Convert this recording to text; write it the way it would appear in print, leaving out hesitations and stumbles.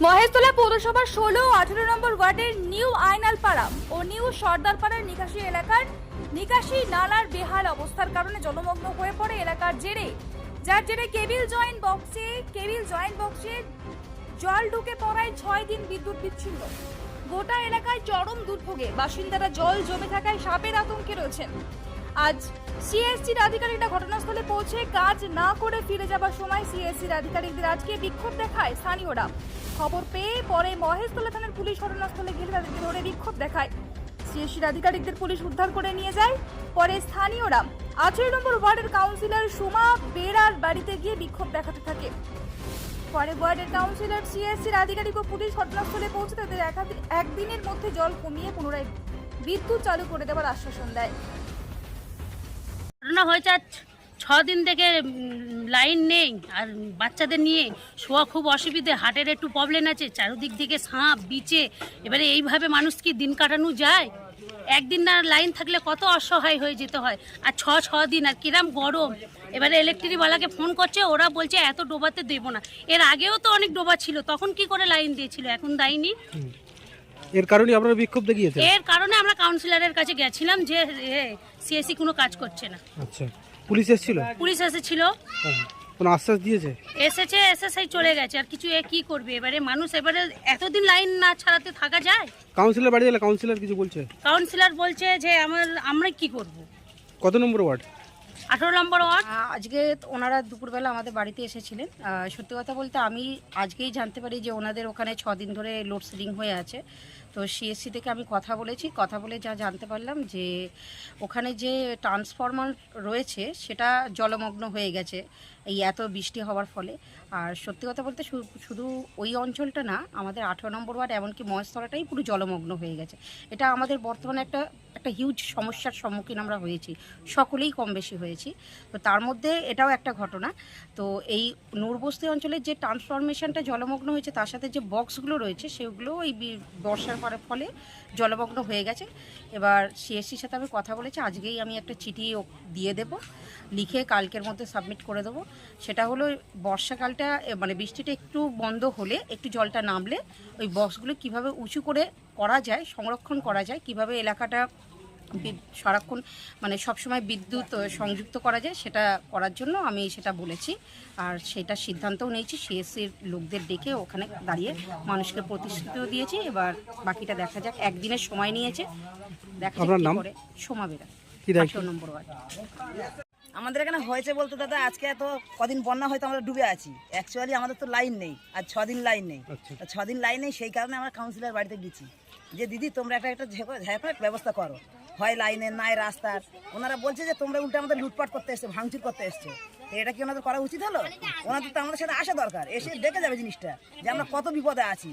মহেশতলা পৌরসভার 16 ও 18 নম্বর ওয়ার্ডের নিউ আইনালপাড়া ও নিউ সর্দারপাড়ার নিকাশি এলাকার নিকাশি নালার বেহাল অবস্থার কারণে জলমগ্ন হয়ে পড়ে এলাকার যার জেরে কেবিল জয়েন্ট বক্সে জল ঢুকে পড়ায় 6 দিন বিদ্যুৎ বিচ্ছিন্ন। গোটা এলাকায় চরম দুর্ভোগে বাসিন্দারা জল জমে থাকায় সাপের আতঙ্কে রয়েছেন। আজ সিএসসির আধিকারিকরা ঘটনাস্থলে পৌঁছে কাজ না করে ফিরে যাবার সময় সিএসসির আধিকারিকদের আজকে বিক্ষোভ দেখায় স্থানীয়রা। খবর পেয়ে পরে মহেশতলা থানার পুলিশ ঘটনাস্থলে গিয়ে তাদেরকে ধরে বিক্ষোভ দেখায়। সিএসসির আধিকারিকদের পুলিশ উদ্ধার করে নিয়ে যায়। পরে স্থানীয়রা 18 নম্বর ওয়ার্ডের কাউন্সিলর সুমা বেরার বাড়িতে গিয়ে বিক্ষোভ দেখাতে থাকে। পরে ওয়ার্ডের কাউন্সিলর সিএসসির আধিকারিক ও পুলিশ ঘটনাস্থলে পৌঁছে তাদের একদিনের মধ্যে জল কমিয়ে পুনরায় বিদ্যুৎ চালু করে দেওয়ার আশ্বাসন দেয়। ঘটনা হয়েছে 6 দিন থেকে লাইন নেই, আর বাচ্চাদের নিয়ে শোয়া খুব অসুবিধে, হার্টের একটু প্রবলেম আছে, চারিদিক থেকে সাপ বিচে, এবারে এইভাবে মানুষ কি দিন কাটানো যায়? একদিন না লাইন থাকলে কত অসহায় হয়ে যেতে হয়, আর ছ দিন, আর কিরাম গরম। এবারে ইলেকট্রিকওয়ালাকে ফোন করছে, ওরা বলছে এত ডোবাতে দেবো না। এর আগেও তো অনেক ডোবা ছিল, তখন কি করে লাইন দিয়েছিল, এখন দেয়নি। এর কারণে আপনারা বিক্ষোভ দেখিয়েছেন? এর কারণে আমরা কাউন্সিলরের কাছে গেছিলাম যে সিএসসি কোনো কাজ করছে না। আচ্ছা, পুলিশ এসেছিল? পুলিশ এসেছিল, কোনো আশ্বাস দিয়েছে? এসএসআই চলে গেছে, আর কিছু কি করবে এবারে মানুষ? এবারে এতদিন লাইন না ছাড়াতে থাকা যায়? কাউন্সিলর বাড়ি গেলে কাউন্সিলর কিছু বলছে? কাউন্সিলর বলছে যে আমরা কি করব। কত নম্বর ওয়ার্ড? 18 নম্বর ওয়ার্ড। আজকে ওনারা দুপুরবেলা আমাদের বাড়িতে এসেছিলেন। সত্যি কথা বলতে আমি আজকেই জানতে পারি যে ওনাদের ওখানে 6 দিন ধরে লোডশেডিং হয়ে আছে। তো সিএসসি থেকে আমি কথা বলে যা জানতে পারলাম যে ওখানে যে ট্রান্সফরমার রয়েছে সেটা জলমগ্ন হয়ে গেছে এই এত বৃষ্টি হওয়ার ফলে। আর সত্যি কথা বলতে শুধু ওই অঞ্চলটা না, আমাদের 18 নম্বর ওয়ার্ড এমনকি মহেশতলাটাই পুরো জলমগ্ন হয়ে গেছে। এটা আমাদের বর্তমানে একটা হিউজ সমস্যার সম্মুখীন আমরা হয়েছি, সকলেই কম বেশি হয়েছি। তো তার মধ্যে এটাও একটা ঘটনা। তো এই নূরবস্তি অঞ্চলের যে ট্রান্সফরমেশনটা জলমগ্ন হয়েছে, তার সাথে যে বক্সগুলো রয়েছে সেগুলো এই বর্ষার ফলে জলমগ্ন হয়ে গেছে। এবার সিএসসির সাথে আমি কথা বলেছি, আজকেই আমি একটা চিঠি দিয়ে দেব, লিখে কালকের মধ্যে সাবমিট করে দেবো। সেটা হলো বর্ষাকালটা মানে বৃষ্টিটা একটু বন্ধ হলে, একটু জলটা নামলে ওই বক্সগুলো কিভাবে উঁচু করে করা যায়, সংরক্ষণ করা যায়, কিভাবে এলাকাটা সারাক্ষণ মানে সবসময় বিদ্যুৎ সংযুক্ত করা যায়, সেটা করার জন্য আমি সেটা বলেছি। আর সেটা সিদ্ধান্তও নিয়েছি, সিএসসির লোকদের ডেকে ওখানে দাঁড়িয়ে মানুষকে প্রতিশ্রুতিও দিয়েছি। এবার বাকিটা দেখা যাক, একদিনের সময় নিয়েছে, দেখা যাক কি করে। সোমা বেরা, 18 নম্বর ওয়ার্ড। আমাদের এখানে হয়েছে বলতে দাদা, আজকে এত কদিন বন্যা হয়তো আমরা ডুবে আছি। অ্যাকচুয়ালি আমাদের তো লাইন নেই, আর 6 দিন লাইন নেই। 6 দিন লাইন নেই, সেই কারণে আমরা কাউন্সিলর বাড়িতে গেছি যে দিদি তোমরা একটা ব্যবস্থা করো, হয় লাইনের নাই রাস্তার। ওনারা বলছে যে তোমরা উল্টে আমাদের লুটপাট করতে এসছো, ভাঙচুর করতে এসছো। তো এটা কি ওনাদের করা উচিত হলো? ওনাদের তো আমাদের সাথে আসা দরকার, এসে দেখে যাবে জিনিসটা যে আমরা কত বিপদে আছি।